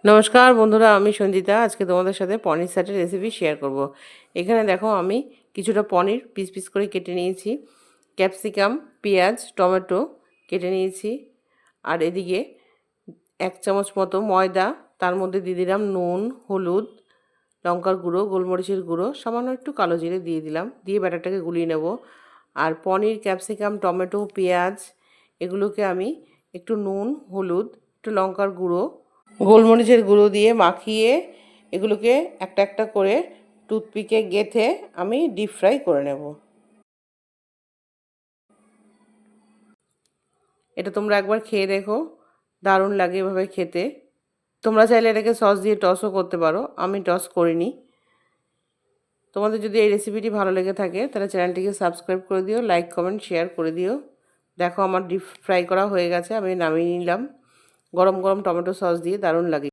নমস্কার বন্ধুরা, আমি সঞ্জিতা। আজকে তোমাদের সাথে পনির স্যাটের রেসিপি শেয়ার করব। এখানে দেখো আমি কিছুটা পনির পিস পিস করে কেটে নিয়েছি, ক্যাপসিকাম, পেঁয়াজ, টমেটো কেটে নিয়েছি। আর এদিকে 1 চামচ মতো ময়দা, তার মধ্যে দিয়ে দিলাম নুন, হলুদ, লঙ্কার গুঁড়ো, গোলমরিচের গুঁড়ো, সামান্য একটু কালো জিরে দিয়ে দিলাম, দিয়ে ব্যাটারটাকে গুলিয়ে নেব। আর পনির, ক্যাপসিকাম, টমেটো, পেঁয়াজ এগুলোকে আমি একটু নুন, হলুদ, একটু লঙ্কার গুঁড়ো, গোলমরিচের গুঁড়ো দিয়ে মাখিয়ে এগুলোকে একটা একটা করে টুথপিকে গেঁথে আমি ডিপ ফ্রাই করে নেব। এটা তোমরা একবার খেয়ে দেখো, দারুণ লাগে এভাবে খেতে। তোমরা চাইলে এটাকে সস দিয়ে টসও করতে পারো, আমি টস করিনি। তোমাদের যদি এই রেসিপিটি ভালো লেগে থাকে তাহলে চ্যানেলটিকে সাবস্ক্রাইব করে দিও, লাইক কমেন্ট শেয়ার করে দিও। দেখো আমার ডিপ ফ্রাই করা হয়ে গেছে, আমি নামিয়ে নিলাম। গরম গরম টমেটো সস দিয়ে দারুণ লাগে।